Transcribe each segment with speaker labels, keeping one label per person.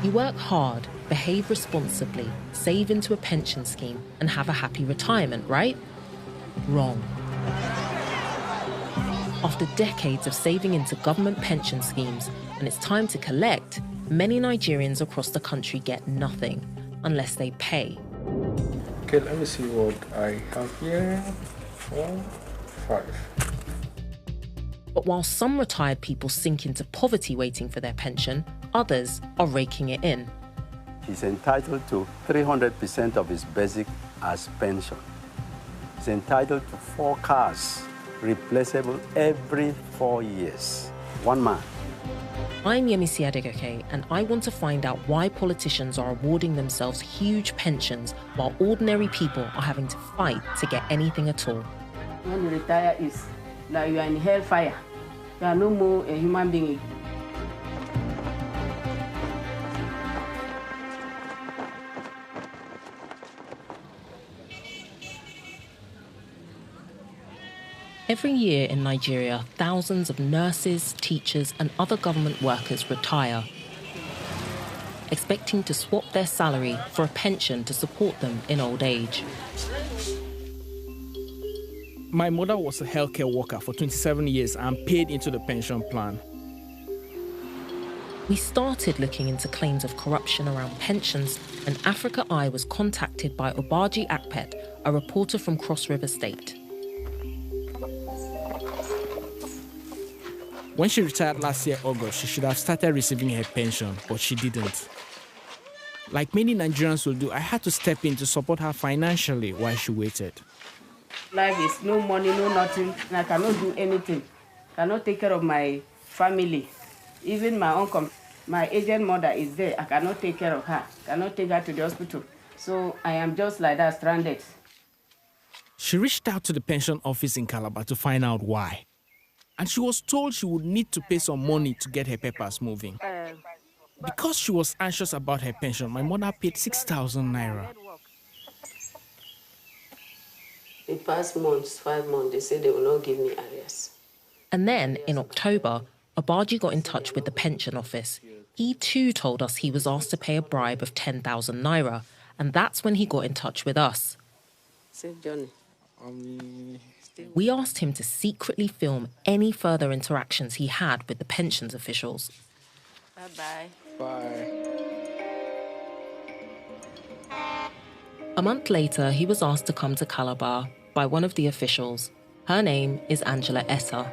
Speaker 1: You work hard, behave responsibly, save into a pension scheme, and have a happy retirement, right? Wrong. After decades of saving into government pension schemes, when it's time to collect, many Nigerians across the country get nothing unless they pay.
Speaker 2: Okay, let me see what I have here. 4, 5.
Speaker 1: But while some retired people sink into poverty waiting for their pension, others are raking it in.
Speaker 3: He's entitled to 300% of his basic as pension. He's entitled to 4 cars, replaceable every 4 years. One man.
Speaker 1: I'm Yemisi Adegoke, and I want to find out why politicians are awarding themselves huge pensions while ordinary people are having to fight to get anything at all.
Speaker 4: When you retire, is like you are in hellfire. You are no more a human being.
Speaker 1: Every year in Nigeria, thousands of nurses, teachers, and other government workers retire, expecting to swap their salary for a pension to support them in old age.
Speaker 5: My mother was a healthcare worker for 27 years and paid into the pension plan.
Speaker 1: We started looking into claims of corruption around pensions, and Africa Eye was contacted by Obaji Akpet, a reporter from Cross River State.
Speaker 5: When she retired last year, August, she should have started receiving her pension, but she didn't. Like many Nigerians will do, I had to step in to support her financially while she waited.
Speaker 4: Life is no money, no nothing, and I cannot do anything. Cannot take care of my family. Even my aged mother is there. I cannot take care of her. Cannot take her to the hospital. So I am just like that, stranded.
Speaker 5: She reached out to the pension office in Calabar to find out why. And she was told she would need to pay some money to get her papers moving. Because she was anxious about her pension, my mother paid 6,000 naira.
Speaker 4: In past months, 5 months, they said they will not give me arrears.
Speaker 1: And then, in October, Obaji got in touch with the pension office. He too told us he was asked to pay a bribe of 10,000 naira, and that's when he got in touch with us.
Speaker 4: Safe journey.
Speaker 1: We asked him to secretly film any further interactions he had with the pensions officials.
Speaker 4: Bye-bye.
Speaker 2: Bye.
Speaker 1: A month later, he was asked to come to Calabar by one of the officials. Her name is Angela Essa.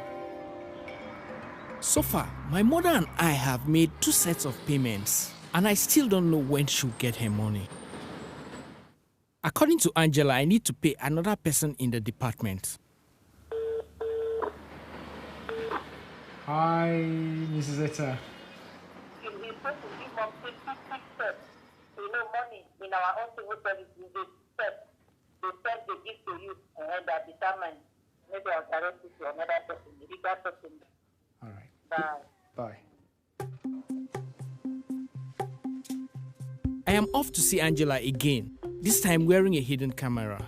Speaker 5: So far, my mother and I have made 2 sets of payments, and I still don't know when she'll get her money. According to Angela, I need to pay another person in the department.
Speaker 6: Hi, Mrs. Etta.
Speaker 7: We're supposed to give up 50 steps. You know, money in our own civil service is a step. The step they give to you and that determines maybe I'll direct you to another person, the bigger person.
Speaker 6: All right.
Speaker 7: Bye.
Speaker 5: I am off to see Angela again, this time wearing a hidden camera.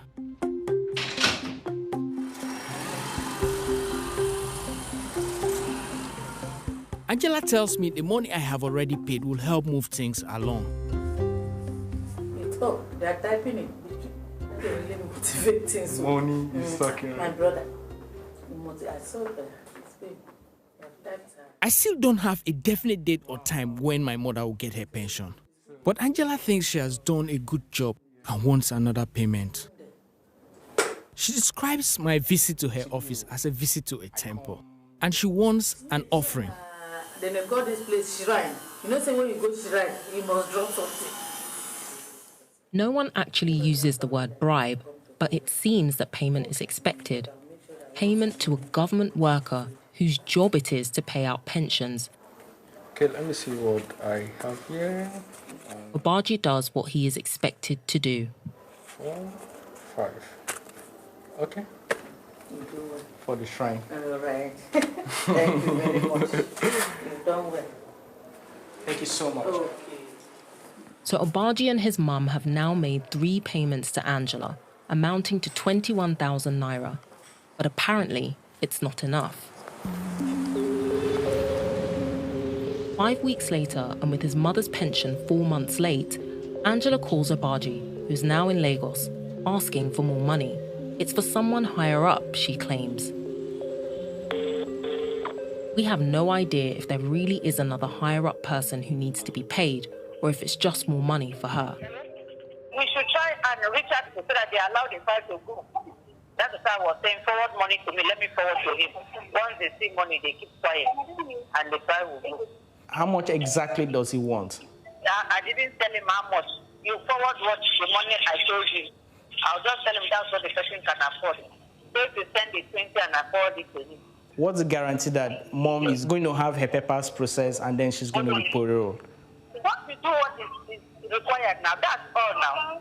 Speaker 5: Angela tells me the money I have already paid will help move things along.
Speaker 8: Oh, they are typing it. They really motivate things.
Speaker 2: Money is sucking.
Speaker 8: My brother. I saw that.
Speaker 5: I still don't have a definite date or time when my mother will get her pension. But Angela thinks she has done a good job and wants another payment. She describes my visit to her office as a visit to a temple. And she wants an offering.
Speaker 8: Then they got this place shrine. You know, say when you go shrine, you must drop something.
Speaker 1: No one actually uses the word bribe, but it seems that payment is expected. Payment to a government worker whose job it is to pay out pensions.
Speaker 2: Okay, let me see what I have here.
Speaker 1: Obaji does what he is expected to do.
Speaker 2: 4, 5. Okay. For the shrine.
Speaker 8: All right. Thank you very much. You've done well.
Speaker 6: Thank you so much.
Speaker 8: Okay.
Speaker 1: So Obaji and his mum have now made 3 payments to Angela, amounting to 21,000 naira. But apparently, it's not enough. 5 weeks later, and with his mother's pension 4 months late, Angela calls Obaji, who's now in Lagos, asking for more money. It's for someone higher up, she claims. We have no idea if there really is another higher-up person who needs to be paid, or if it's just more money for her.
Speaker 7: We should try and reach out so that they allow the file to go. That's what I was saying. Forward money to me, let me forward to him. Once they see money, they keep quiet, and the file will go.
Speaker 6: How much exactly does he want?
Speaker 7: I didn't tell him how much. You forward what the money I told you. I'll just tell him that's what the person can afford. So if you send the 20 and afford it to him.
Speaker 6: What's the guarantee that mom is going to have her papers processed and then she's going to be paroled?
Speaker 7: What we do what is required now, that's all now.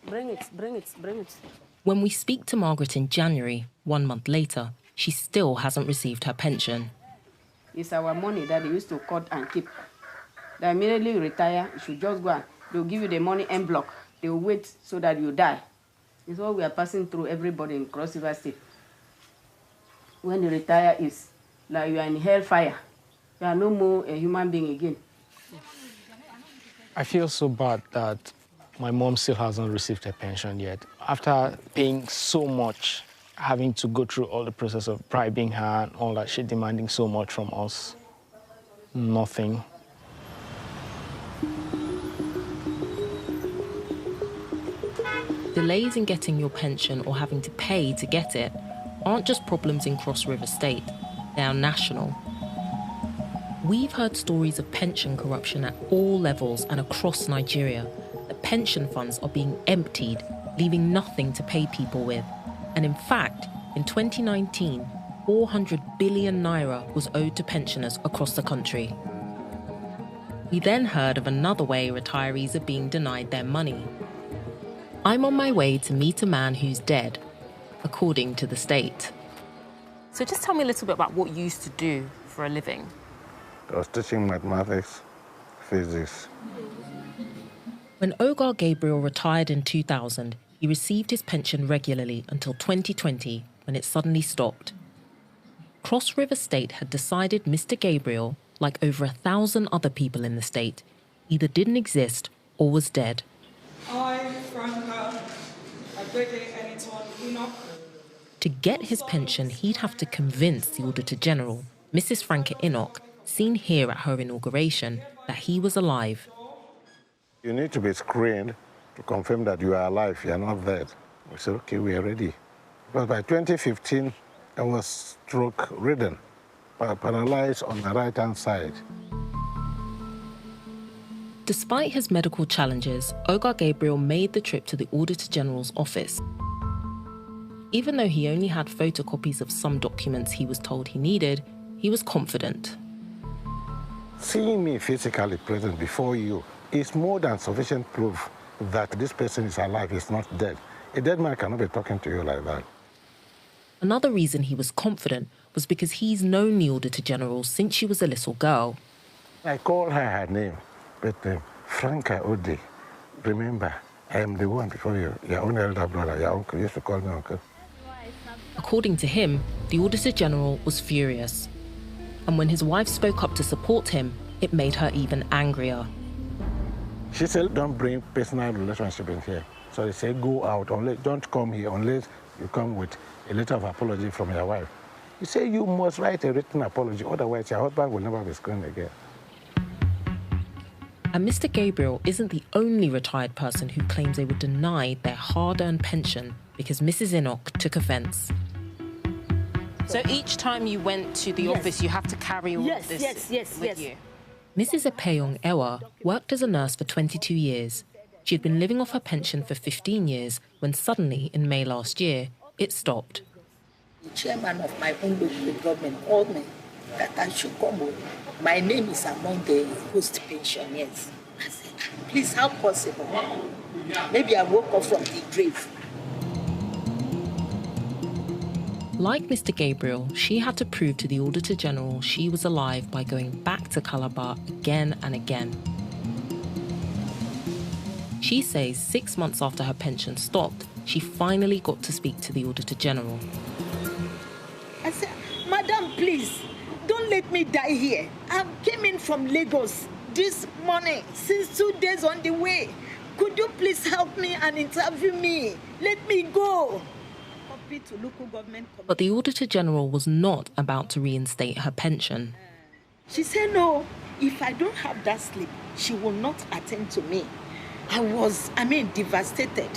Speaker 4: Bring it.
Speaker 1: When we speak to Margaret in January, 1 month later, she still hasn't received her pension.
Speaker 4: It's our money that they used to cut and keep. They immediately retire, you should just go and they'll give you the money en bloc. They'll wait so that you die. It's what we are passing through everybody in Cross River State. When you retire, it's like you are in hellfire. You are no more a human being again.
Speaker 6: I feel so bad that my mom still hasn't received her pension yet. After paying so much, having to go through all the process of bribing her and all that, she demanding so much from us. Nothing.
Speaker 1: Delays in getting your pension or having to pay to get it aren't just problems in Cross River State, they are national. We've heard stories of pension corruption at all levels and across Nigeria. The pension funds are being emptied, leaving nothing to pay people with. And in fact, in 2019, 400 billion naira was owed to pensioners across the country. We then heard of another way retirees are being denied their money. I'm on my way to meet a man who's dead, according to the state. So just tell me a little bit about what you used to do for a living.
Speaker 2: I was teaching mathematics, physics.
Speaker 1: When Ogar Gabriel retired in 2000, he received his pension regularly until 2020, when it suddenly stopped. Cross River State had decided Mr. Gabriel, like over 1,000 other people in the state, either didn't exist or was dead. To get his pension, he'd have to convince the Auditor General, Mrs. Franca Enoch, seen here at her inauguration, that he was alive.
Speaker 2: You need to be screened to confirm that you are alive, you are not dead. We said, okay, we are ready. But by 2015, I was stroke-ridden, paralyzed on the right-hand side.
Speaker 1: Despite his medical challenges, Ogar Gabriel made the trip to the Auditor General's office. Even though he only had photocopies of some documents he was told he needed, he was confident.
Speaker 2: Seeing me physically present before you is more than sufficient proof that this person is alive, is not dead. A dead man cannot be talking to you like that.
Speaker 1: Another reason he was confident was because he's known the Auditor General since she was a little girl.
Speaker 2: I called her name, but Franca Ode. Remember, I am the one before you, your own elder brother, your uncle. You used to call me uncle.
Speaker 1: According to him, the Auditor General was furious. And when his wife spoke up to support him, it made her even angrier.
Speaker 2: She said, don't bring personal relationship in here. So they say, go out, don't come here unless you come with a letter of apology from your wife. You say you must write a written apology, otherwise your husband will never be screened again.
Speaker 1: And Mr. Gabriel isn't the only retired person who claims they were denied their hard-earned pension because Mrs. Enoch took offence. So each time you went to the office, you have to carry all of this with you? Mrs. Epeyong Ewa worked as a nurse for 22 years. She had been living off her pension for 15 years when suddenly, in May last year, it stopped.
Speaker 9: The chairman of my own local government called me that I should come home. My name is among the post-pensioners. I said, please, how possible? Maybe I woke up from the grave.
Speaker 1: Like Mr. Gabriel, she had to prove to the Auditor General she was alive by going back to Calabar again and again. She says 6 months after her pension stopped, she finally got to speak to the Auditor General.
Speaker 9: I said, Madam, please, don't let me die here. I came in from Lagos this morning, since 2 days on the way. Could you please help me and interview me? Let me go. Copy to local government.
Speaker 1: But the Auditor General was not about to reinstate her pension.
Speaker 9: She said, no, if I don't have that sleep, she will not attend to me. I was devastated.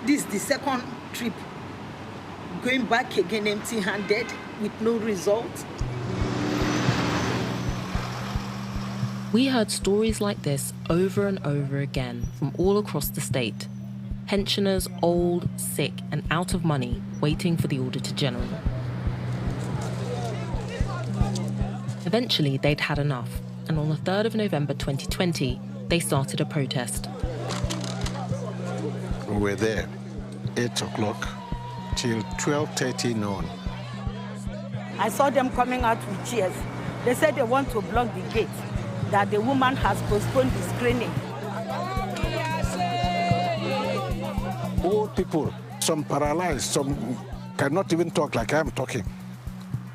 Speaker 9: This is the second trip. Going back again empty-handed with no result.
Speaker 1: We heard stories like this over and over again from all across the state. Pensioners old, sick, and out of money waiting for the Auditor General. Eventually, they'd had enough, and on the 3rd of November 2020, they started a protest.
Speaker 2: We were there 8 o'clock till 12:30 noon.
Speaker 8: I saw them coming out with chairs. They said they want to block the gate, that the woman has postponed the screening.
Speaker 2: Old people, some paralyzed, some cannot even talk like I'm talking.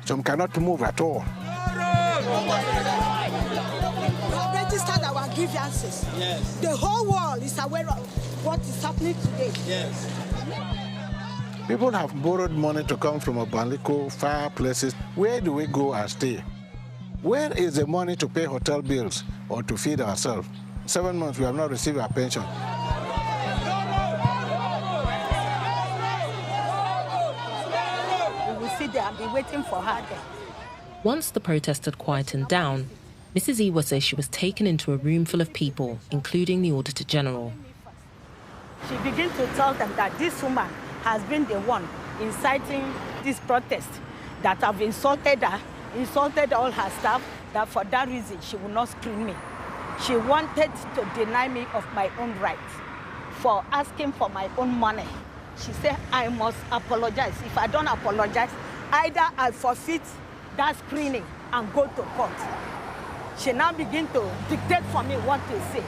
Speaker 2: Some cannot move at all.
Speaker 10: Registered our grievances. Yes. The whole world is aware of what is happening today. Yes.
Speaker 2: People have borrowed money to come from Obaliko, far places. Where do we go and stay? Where is the money to pay hotel bills or to feed ourselves? 7 months we have not received our pension.
Speaker 8: We will sit there and be waiting for her there.
Speaker 1: Once the protest had quietened down, Mrs. Iwa says she was taken into a room full of people, including the Auditor General.
Speaker 8: She began to tell them that this woman has been the one inciting this protest, that have insulted her, insulted all her staff, that for that reason she will not screen me. She wanted to deny me of my own rights for asking for my own money. She said I must apologize. If I don't apologize, either I forfeit that screening and go to court. She now begin to dictate for me what to say.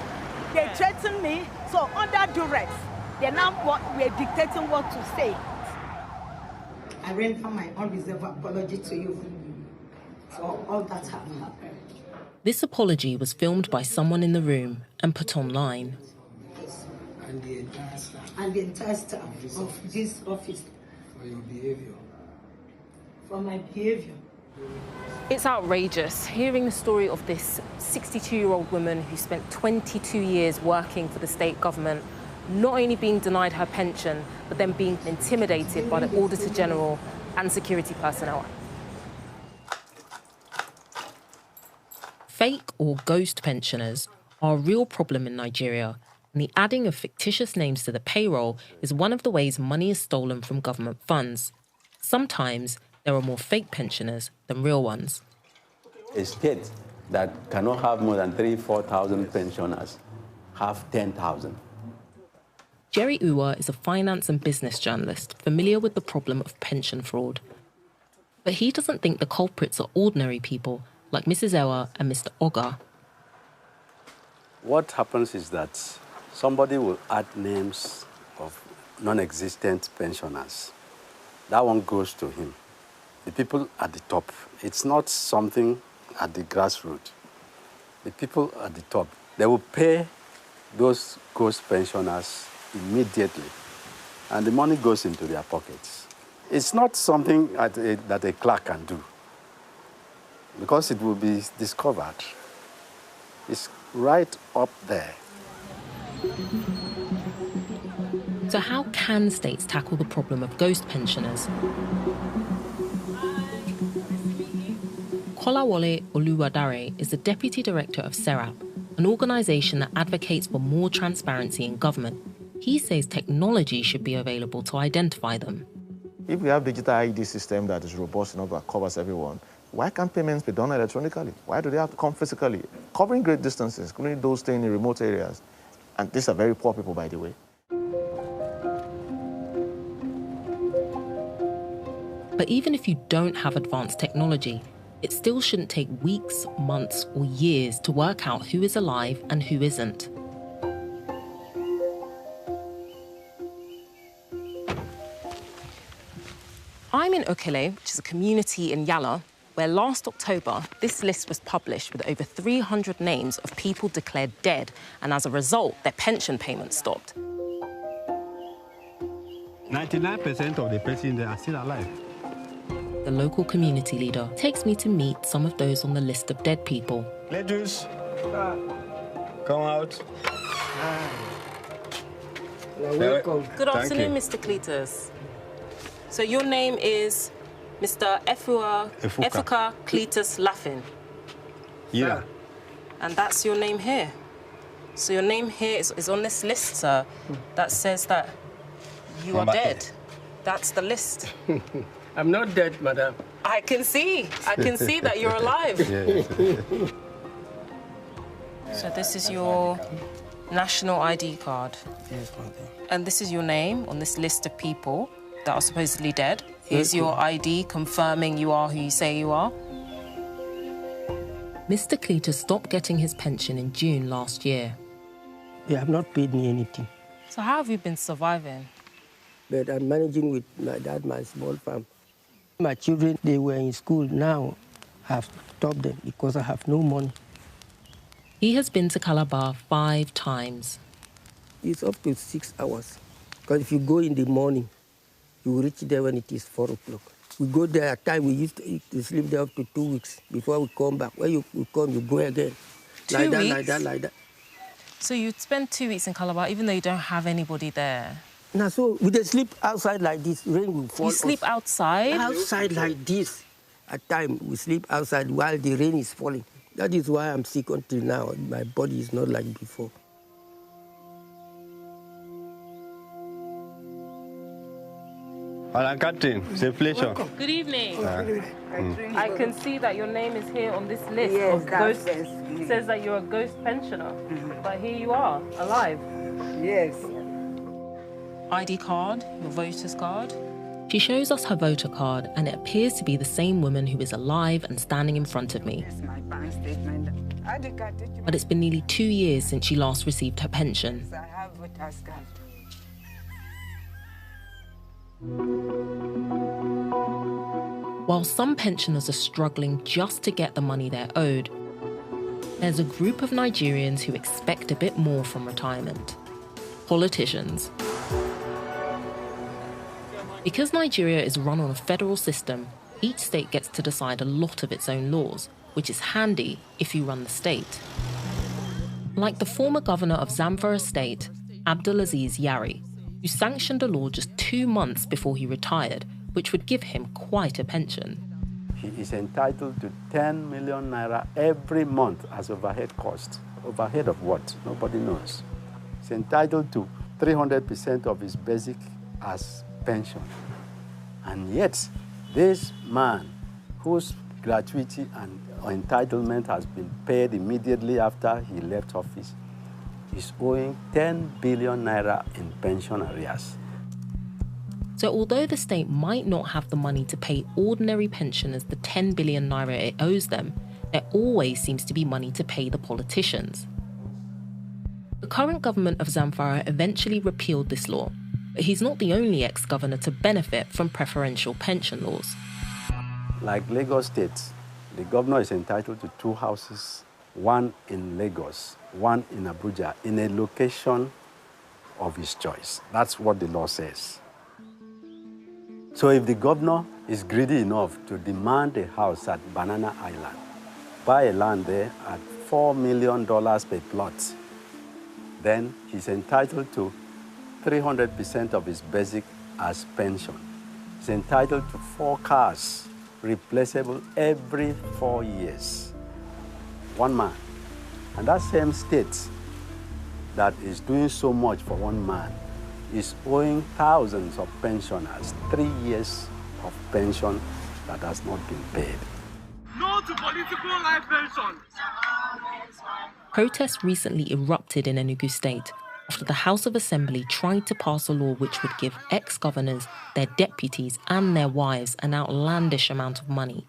Speaker 8: They threaten me, so under duress, they now were dictating what to say.
Speaker 10: I render my unreserved apology to you for all that happened.
Speaker 1: This apology was filmed by someone in the room and put online.
Speaker 10: And the entire staff of this office. For your behavior. For my behavior.
Speaker 1: It's outrageous hearing the story of this 62-year-old woman who spent 22 years working for the state government, not only being denied her pension, but then being intimidated by the Auditor General and security personnel. Fake or ghost pensioners are a real problem in Nigeria, and the adding of fictitious names to the payroll is one of the ways money is stolen from government funds. Sometimes there are more fake pensioners than real ones.
Speaker 3: A state that cannot have more than 3,000-4,000 pensioners have 10,000.
Speaker 1: Jerry Uwa is a finance and business journalist familiar with the problem of pension fraud. But he doesn't think the culprits are ordinary people like Mrs. Ewa and Mr. Oga.
Speaker 3: What happens is that somebody will add names of non-existent pensioners. That one goes to him. The people at the top, it's not something at the grassroots. The people at the top, they will pay those ghost pensioners immediately, and the money goes into their pockets. It's not something that a clerk can do, because it will be discovered. It's right up there.
Speaker 1: So how can states tackle the problem of ghost pensioners? Kolawole Oluwadare is the Deputy Director of SERAP, an organisation that advocates for more transparency in government. He says technology should be available to identify them.
Speaker 11: If we have digital ID system that is robust enough that covers everyone, why can't payments be done electronically? Why do they have to come physically? Covering great distances, including those staying in remote areas. And these are very poor people, by the way.
Speaker 1: But even if you don't have advanced technology, it still shouldn't take weeks, months, or years to work out who is alive and who isn't. I'm in Okele, which is a community in Yala, where last October, this list was published with over 300 names of people declared dead, and as a result, their pension payments stopped.
Speaker 12: 99% of the persons there are still alive.
Speaker 1: The local community leader takes me to meet some of those on the list of dead people.
Speaker 12: Ladies, come out.
Speaker 1: Welcome. Good afternoon, Mr. Cletus. So your name is Mr. Efuka Cletus Laffin?
Speaker 12: Yeah.
Speaker 1: And that's your name here? So your name here is on this list, sir, that says that you are dead. That's the list.
Speaker 13: I'm not dead, madam.
Speaker 1: I can see that you're alive. So this is your national ID card.
Speaker 13: Yes, madam.
Speaker 1: And this is your name on this list of people that are supposedly dead. Here's your ID confirming you are who you say you are. Mr. Cletus stopped getting his pension in June last year.
Speaker 13: They have not paid me anything.
Speaker 1: So how have you been surviving?
Speaker 13: But I'm managing with my dad, my small farm. My children, they were in school. Now I've stopped them because I have no money.
Speaker 1: He has been to Calabar 5 times.
Speaker 13: It's up to 6 hours. Because if you go in the morning, you will reach there when it is 4 o'clock. We go there at time, we used to sleep there up to 2 weeks before we come back. When you come, you go again.
Speaker 1: 2
Speaker 13: like
Speaker 1: weeks?
Speaker 13: Like that.
Speaker 1: So you'd spend 2 weeks in Calabar even though you don't have anybody there?
Speaker 13: Now, so we just sleep outside like this. Rain will fall.
Speaker 1: You sleep outside?
Speaker 13: Outside like this. At time, we sleep outside while the rain is falling. That is why I'm sick until now. My body is not like before.
Speaker 12: Alan Captain, it's a pleasure.
Speaker 1: Good evening. I can see that your name is here on this list of ghosts. It says that you're a ghost pensioner, but here you are, alive.
Speaker 10: Yes.
Speaker 1: ID card, your voter's card. She shows us her voter card, and it appears to be the same woman who is alive and standing in front of me.
Speaker 10: Yes, my bank statement.
Speaker 1: But it's been nearly 2 years since she last received her pension.
Speaker 10: I have voter's card.
Speaker 1: While some pensioners are struggling just to get the money they're owed, there's a group of Nigerians who expect a bit more from retirement. Politicians. Because Nigeria is run on a federal system, each state gets to decide a lot of its own laws, which is handy if you run the state. Like the former governor of Zamfara State, Abdulaziz Yari, who sanctioned a law just 2 months before he retired, which would give him quite a pension.
Speaker 3: He is entitled to 10 million naira every month as overhead cost. Overhead of what? Nobody knows. He's entitled to 300% of his basic as pension. And yet, this man, whose gratuity and entitlement has been paid immediately after he left office, is owing 10 billion naira in pension arrears.
Speaker 1: So although the state might not have the money to pay ordinary pensioners the 10 billion naira it owes them, there always seems to be money to pay the politicians. The current government of Zamfara eventually repealed this law, but he's not the only ex-governor to benefit from preferential pension laws.
Speaker 3: Like Lagos State, the governor is entitled to 2 houses, one in Lagos, one in Abuja, in a location of his choice. That's what the law says. So if the governor is greedy enough to demand a house at Banana Island, buy a land there at $4 million per plot, then he's entitled to 300% of his basic as pension. He's entitled to 4 cars, replaceable every 4 years. One man. And that same state that is doing so much for one man is owing thousands of pensioners 3 years of pension that has not been paid.
Speaker 14: No to political life pension.
Speaker 1: Protests recently erupted in Enugu State after the House of Assembly tried to pass a law which would give ex-governors, their deputies and their wives an outlandish amount of money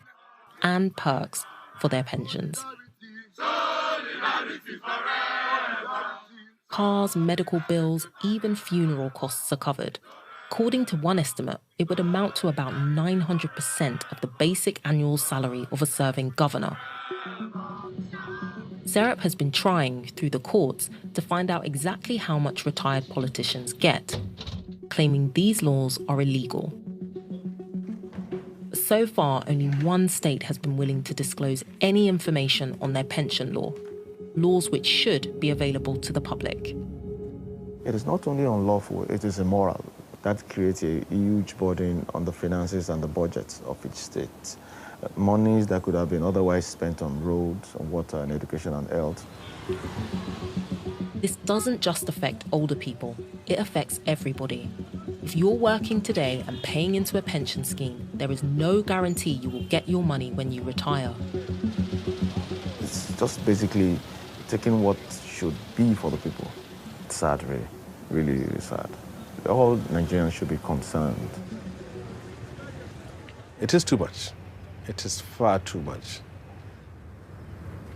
Speaker 1: and perks for their pensions. Cars, medical bills, even funeral costs are covered. According to one estimate, it would amount to about 900% of the basic annual salary of a serving governor. Serap has been trying, through the courts, to find out exactly how much retired politicians get, claiming these laws are illegal. So far, only one state has been willing to disclose any information on their pension laws which should be available to the public.
Speaker 11: It is not only unlawful, it is immoral. That creates a huge burden on the finances and the budgets of each state. Monies that could have been otherwise spent on roads, on water, and education and health.
Speaker 1: This doesn't just affect older people, it affects everybody. If you're working today and paying into a pension scheme, there is no guarantee you will get your money when you retire.
Speaker 11: It's just basically taking what should be for the people. It's sad, really. Really, really sad. All Nigerians should be concerned.
Speaker 2: It is too much. It is far too much.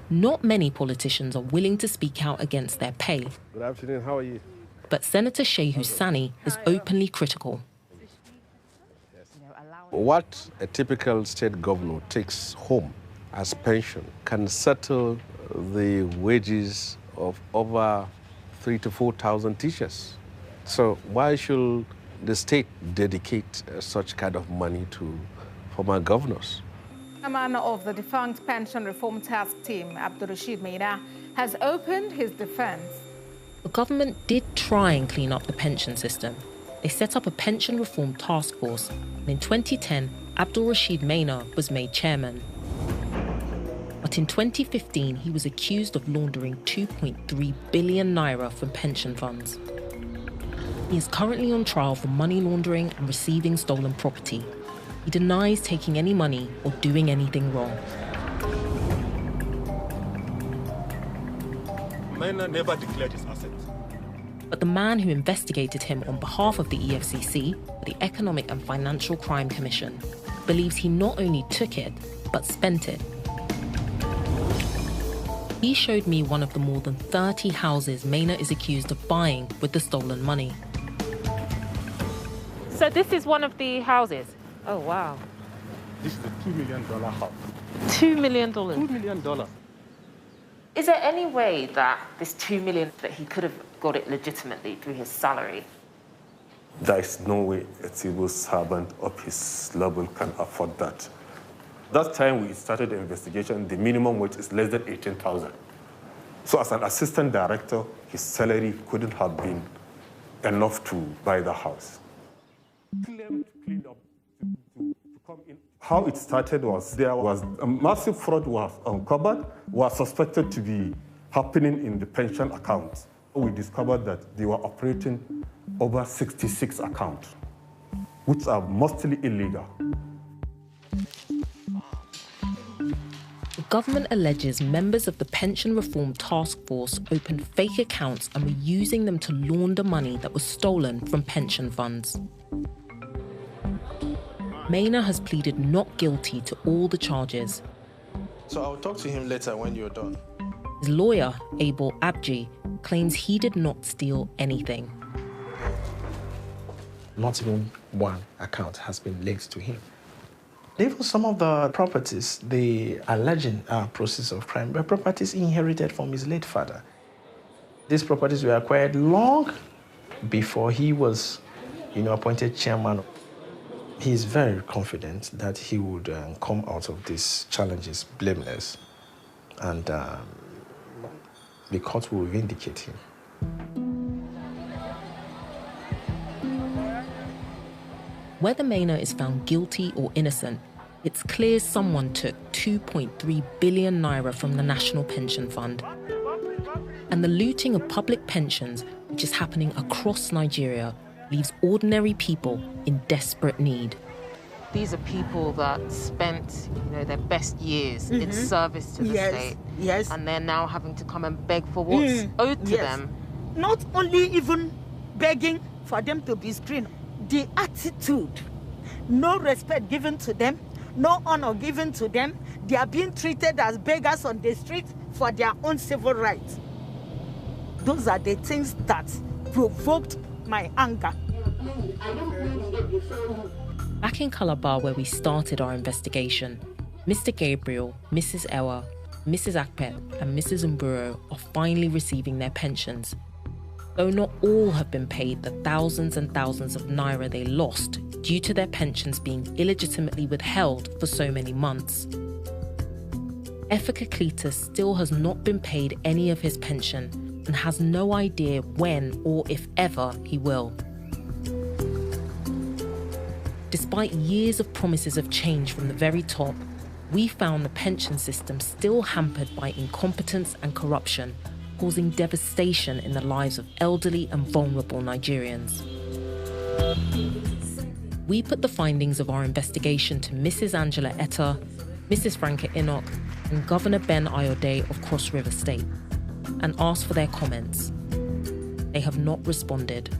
Speaker 1: Not many politicians are willing to speak out against their pay.
Speaker 2: Good afternoon, how are you?
Speaker 1: But Senator Shehu Sani is openly critical.
Speaker 2: What a typical state governor takes home as pension can settle the wages of over 3,000 to 4,000 teachers. So why should the state dedicate such kind of money to former governors?
Speaker 15: Chairman of the defunct Pension Reform Task Team, Abdul Rashid Maina, has opened his defense.
Speaker 1: The government did try and clean up the pension system. They set up a pension reform task force, and in 2010, Abdul Rashid Maina was made chairman. But in 2015, he was accused of laundering 2.3 billion naira from pension funds. He is currently on trial for money laundering and receiving stolen property. He denies taking any money or doing anything wrong.
Speaker 16: Maina never declared his assets.
Speaker 1: But the man who investigated him on behalf of the EFCC, the Economic and Financial Crime Commission, believes he not only took it, but spent it. He showed me one of the more than 30 houses Maina is accused of buying with the stolen money.
Speaker 15: So this is one of the houses? Oh, wow.
Speaker 16: This is a $2 million house.
Speaker 15: $2 million?
Speaker 16: $2 million.
Speaker 1: Is there any way that this $2 million, that he could have got it legitimately through his salary?
Speaker 16: There is no way a civil servant of his level can afford that. That time we started the investigation, the minimum wage is less than 18,000. So as an assistant director, his salary couldn't have been enough to buy the house. How it started was there was a massive fraud was uncovered, was suspected to be happening in the pension accounts. We discovered that they were operating over 66 accounts, which are mostly illegal.
Speaker 1: The government alleges members of the Pension Reform Task Force opened fake accounts and were using them to launder money that was stolen from pension funds. Maina has pleaded not guilty to all the charges.
Speaker 17: So I'll talk to him later when you're done.
Speaker 1: His lawyer, Abel Abji, claims he did not steal anything.
Speaker 17: Not even one account has been linked to him. Even some of the properties, the alleged process of crime, were properties inherited from his late father. These properties were acquired long before he was, appointed chairman. He is very confident that he would come out of these challenges blameless, and the court will vindicate him.
Speaker 1: Whether Maina is found guilty or innocent, it's clear someone took 2.3 billion naira from the National Pension Fund. And the looting of public pensions, which is happening across Nigeria, leaves ordinary people in desperate need.
Speaker 15: These are people that spent, their best years in service to the state.
Speaker 8: Yes.
Speaker 15: And they're now having to come and beg for what's owed to them.
Speaker 8: Not only even begging for them to be screened, the attitude, no respect given to them, no honor given to them. They are being treated as beggars on the street for their own civil rights. Those are the things that provoked my anger.
Speaker 1: Back in Calabar, where we started our investigation, Mr. Gabriel, Mrs. Ewa, Mrs. Akpet and Mrs. Mburo are finally receiving their pensions. Though not all have been paid the thousands and thousands of naira they lost due to their pensions being illegitimately withheld for so many months. Efika Cletus still has not been paid any of his pension and has no idea when or if ever he will. Despite years of promises of change from the very top, we found the pension system still hampered by incompetence and corruption, causing devastation in the lives of elderly and vulnerable Nigerians. We put the findings of our investigation to Mrs. Angela Etta, Mrs. Franca Enoch, and Governor Ben Ayode of Cross River State, and asked for their comments. They have not responded.